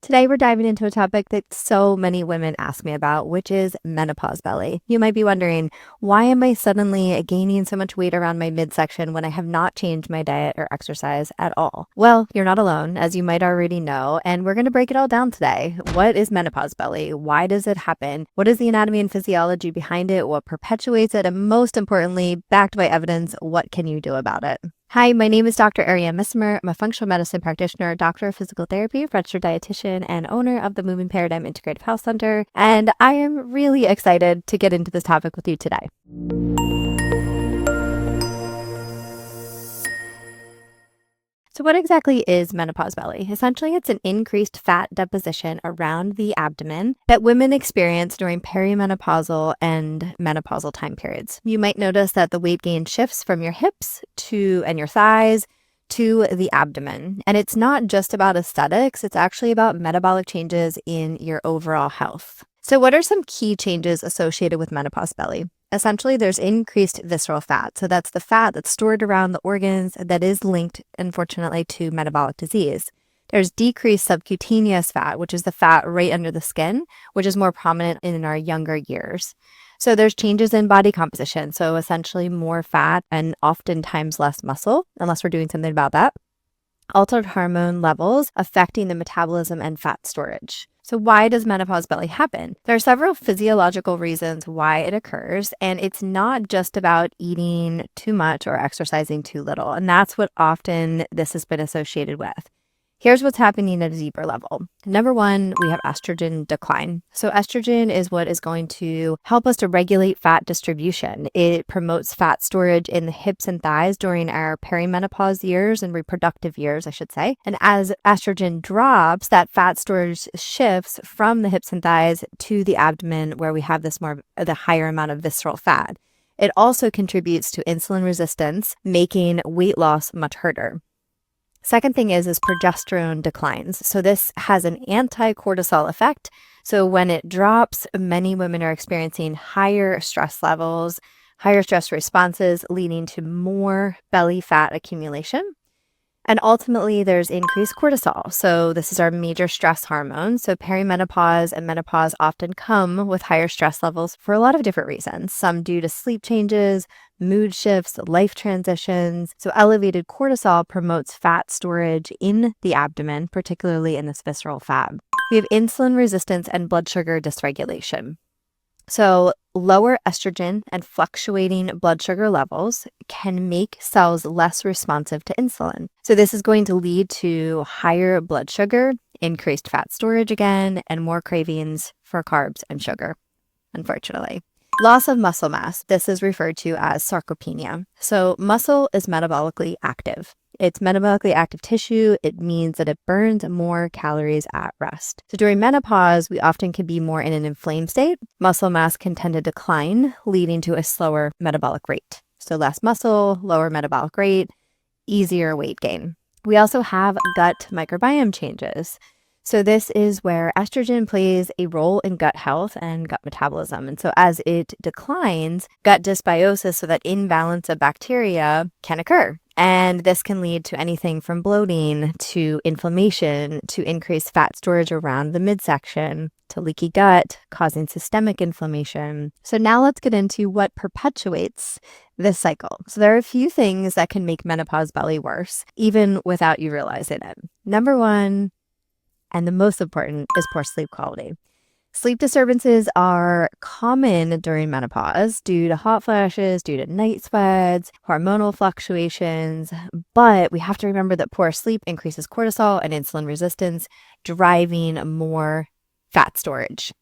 Today, we're diving into a topic that so many women ask me about, which is menopause belly. You might be wondering, why am I suddenly gaining so much weight around my midsection when I have not changed my diet or exercise at all? Well, you're not alone, as you might already know, and we're going to break it all down today. What is menopause belly? Why does it happen? What is the anatomy and physiology behind it? What perpetuates it? And most importantly, backed by evidence, what can you do about it? Hi, my name is Dr. Ariane Missimer. I'm a functional medicine practitioner, doctor of physical therapy, registered dietitian, and owner of the Moving Paradigm Integrative Health Center. And I am really excited to get into this topic with you today. So what exactly is menopause belly? Essentially, it's an increased fat deposition around the abdomen that women experience during perimenopausal and menopausal time periods. You might notice that the weight gain shifts from your hips and your thighs to the abdomen. And it's not just about aesthetics, it's actually about metabolic changes in your overall health. So what are some key changes associated with menopause belly? Essentially, there's increased visceral fat. So that's the fat that's stored around the organs that is linked, unfortunately, to metabolic disease. There's decreased subcutaneous fat, which is the fat right under the skin, which is more prominent in our younger years. So there's changes in body composition. So essentially more fat and oftentimes less muscle, unless we're doing something about that. Altered hormone levels affecting the metabolism and fat storage. So why does menopause belly happen? There are several physiological reasons why it occurs, and it's not just about eating too much or exercising too little. And that's what often this has been associated with. Here's what's happening at a deeper level. Number one, we have estrogen decline. So estrogen is what is going to help us to regulate fat distribution. It promotes fat storage in the hips and thighs during our perimenopause years and reproductive years, I should say. And as estrogen drops, that fat storage shifts from the hips and thighs to the abdomen, where we have the higher amount of visceral fat. It also contributes to insulin resistance, making weight loss much harder. Second thing is progesterone declines. So this has an anti-cortisol effect. So when it drops, many women are experiencing higher stress levels, higher stress responses, leading to more belly fat accumulation. And ultimately, there's increased cortisol. So this is our major stress hormone. So perimenopause and menopause often come with higher stress levels for a lot of different reasons. Some due to sleep changes, mood shifts, life transitions. So elevated cortisol promotes fat storage in the abdomen, particularly in this visceral fat. We have insulin resistance and blood sugar dysregulation. So lower estrogen and fluctuating blood sugar levels can make cells less responsive to insulin. So this is going to lead to higher blood sugar, increased fat storage again, and more cravings for carbs and sugar, unfortunately. Loss of muscle mass. This is referred to as sarcopenia. So muscle is metabolically active. It's metabolically active tissue. It means that it burns more calories at rest. So during menopause, we often can be more in an inflamed state. Muscle mass can tend to decline, leading to a slower metabolic rate. So less muscle, lower metabolic rate, easier weight gain. We also have gut microbiome changes. So this is where estrogen plays a role in gut health and gut metabolism. And so as it declines, gut dysbiosis, so that imbalance of bacteria, can occur. And this can lead to anything from bloating to inflammation to increased fat storage around the midsection to leaky gut, causing systemic inflammation. So now let's get into what perpetuates this cycle. So there are a few things that can make menopause belly worse, even without you realizing it. Number one, and the most important, is poor sleep quality. Sleep disturbances are common during menopause due to hot flashes, due to night sweats, hormonal fluctuations, but we have to remember that poor sleep increases cortisol and insulin resistance, driving more fat storage.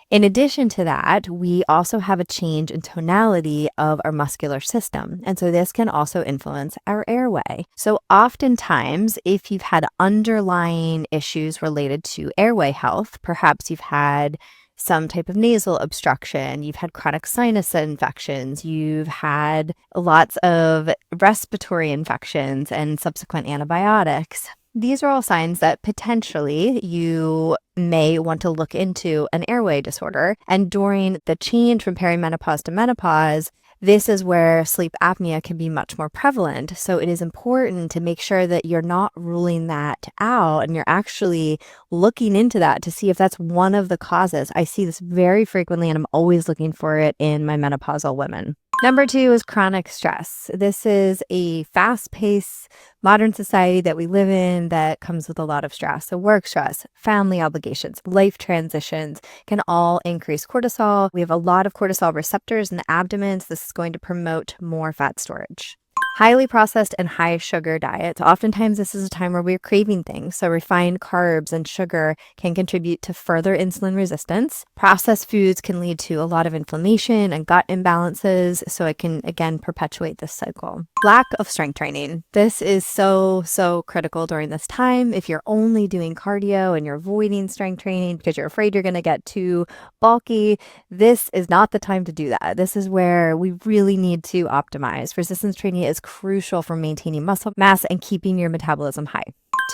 In addition to that, we also have a change in tonality of our muscular system. And so this can also influence our airway. So oftentimes, if you've had underlying issues related to airway health, perhaps you've had some type of nasal obstruction, you've had chronic sinus infections, you've had lots of respiratory infections and subsequent antibiotics. These are all signs that potentially you may want to look into an airway disorder. And during the change from perimenopause to menopause, This is where sleep apnea can be much more prevalent. So it is important to make sure that you're not ruling that out and you're actually looking into that to see if that's one of the causes. I see this very frequently and I'm always looking for it in my menopausal women. Number 2 is chronic stress. This is a fast-paced modern society that we live in that comes with a lot of stress. So work stress, family obligations, life transitions can all increase cortisol. We have a lot of cortisol receptors in the abdomen, so this is going to promote more fat storage. Highly processed and high sugar diets. Oftentimes, this is a time where we're craving things. So refined carbs and sugar can contribute to further insulin resistance. Processed foods can lead to a lot of inflammation and gut imbalances. So it can, again, perpetuate this cycle. Lack of strength training. This is so critical during this time. If you're only doing cardio and you're avoiding strength training because you're afraid you're going to get too bulky, this is not the time to do that. This is where we really need to optimize. Resistance training is crucial for maintaining muscle mass and keeping your metabolism high.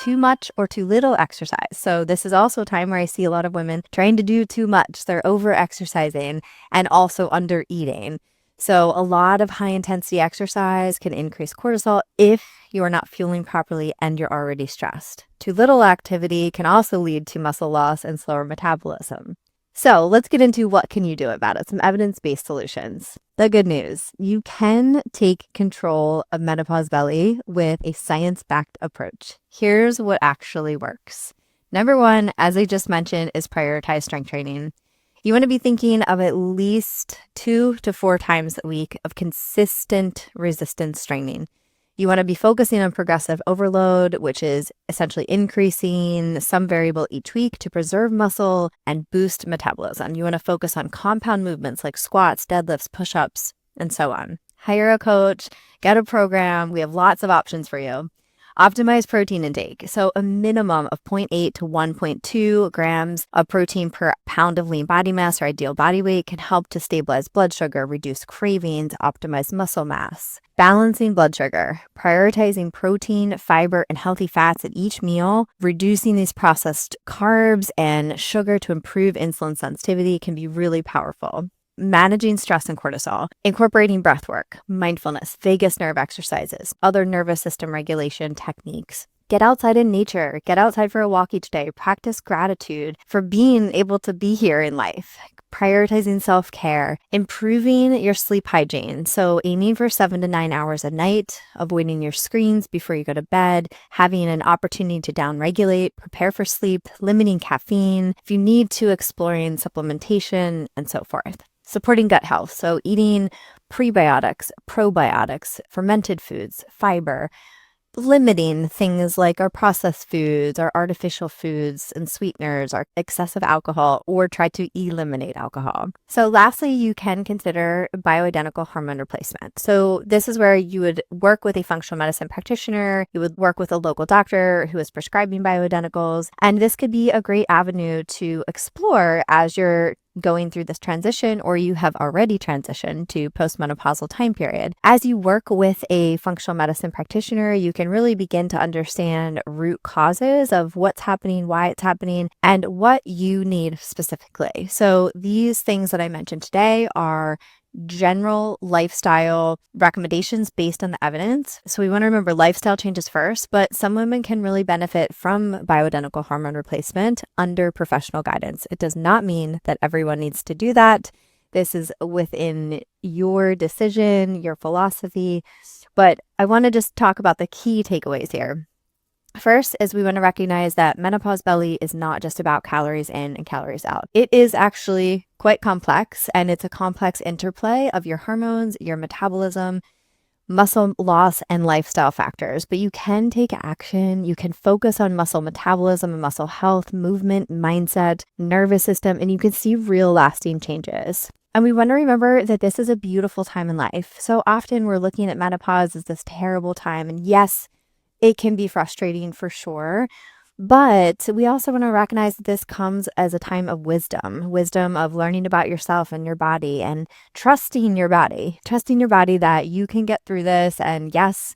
Too much or too little exercise. So this is also a time where I see a lot of women trying to do too much. They're over exercising and also under eating. So a lot of high intensity exercise can increase cortisol if you are not fueling properly and you're already stressed. Too little activity can also lead to muscle loss and slower metabolism. So let's get into what can you do about it, some evidence-based solutions. The good news, you can take control of menopause belly with a science-backed approach. Here's what actually works. Number 1, as I just mentioned, is prioritize strength training. You want to be thinking of at least 2 to 4 times a week of consistent resistance training. You want to be focusing on progressive overload, which is essentially increasing some variable each week to preserve muscle and boost metabolism. You want to focus on compound movements like squats, deadlifts, push-ups, and so on. Hire a coach, get a program. We have lots of options for you. Optimize protein intake. So a minimum of 0.8 to 1.2 grams of protein per pound of lean body mass or ideal body weight can help to stabilize blood sugar, reduce cravings, optimize muscle mass. Balancing blood sugar, prioritizing protein, fiber, and healthy fats at each meal, reducing these processed carbs and sugar to improve insulin sensitivity can be really powerful. Managing stress and cortisol, incorporating breath work, mindfulness, vagus nerve exercises, other nervous system regulation techniques. Get outside in nature, get outside for a walk each day, practice gratitude for being able to be here in life. Prioritizing self-care, improving your sleep hygiene. So aiming for 7 to 9 hours a night, avoiding your screens before you go to bed, having an opportunity to downregulate, prepare for sleep, limiting caffeine. If you need to, exploring supplementation and so forth. Supporting gut health, so eating prebiotics, probiotics, fermented foods, fiber, limiting things like our processed foods, our artificial foods and sweeteners, our excessive alcohol, or try to eliminate alcohol. So lastly, you can consider bioidentical hormone replacement. So this is where you would work with a functional medicine practitioner, you would work with a local doctor who is prescribing bioidenticals, and this could be a great avenue to explore as you're going through this transition or you have already transitioned to postmenopausal time period. As you work with a functional medicine practitioner, you can really begin to understand root causes of what's happening, why it's happening, and what you need specifically. So these things that I mentioned today are general lifestyle recommendations based on the evidence. So we want to remember lifestyle changes first, but some women can really benefit from bioidentical hormone replacement under professional guidance. It does not mean that everyone needs to do that. This is within your decision, your philosophy, but I want to just talk about the key takeaways here. First is we want to recognize that menopause belly is not just about calories in and calories out. It is actually quite complex, and it's a complex interplay of your hormones, your metabolism, muscle loss, and lifestyle factors. But you can take action. You can focus on muscle metabolism and muscle health, movement, mindset, nervous system, and you can see real lasting changes. And we want to remember that this is a beautiful time in life. So often we're looking at menopause as this terrible time. And yes, it can be frustrating for sure, but we also want to recognize that this comes as a time of wisdom of learning about yourself and your body and trusting your body that you can get through this. And yes,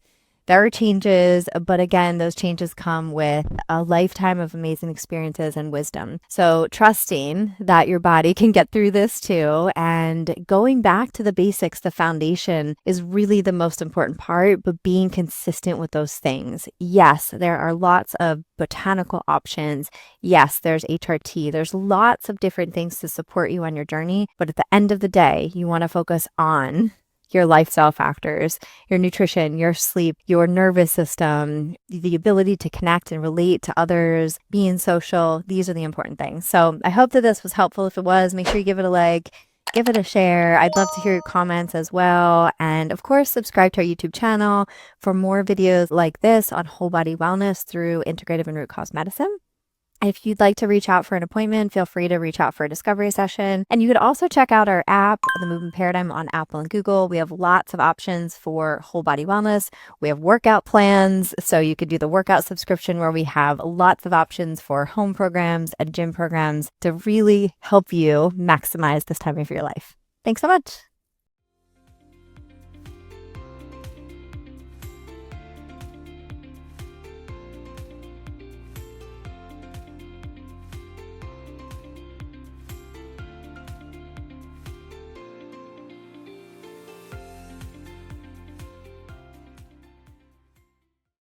There are changes, but again, those changes come with a lifetime of amazing experiences and wisdom. So trusting that your body can get through this too, and going back to the basics, the foundation is really the most important part, but being consistent with those things. Yes, there are lots of botanical options. Yes, there's HRT. There's lots of different things to support you on your journey. But at the end of the day, you want to focus on your lifestyle factors, your nutrition, your sleep, your nervous system, the ability to connect and relate to others, being social. These are the important things. So I hope that this was helpful. If it was, make sure you give it a like, give it a share. I'd love to hear your comments as well. And of course, subscribe to our YouTube channel for more videos like this on whole body wellness through integrative and root cause medicine. If you'd like to reach out for an appointment, feel free to reach out for a discovery session. And you could also check out our app, The Movement Paradigm, on Apple and Google. We have lots of options for whole body wellness. We have workout plans. So you could do the workout subscription where we have lots of options for home programs and gym programs to really help you maximize this time of your life. Thanks so much.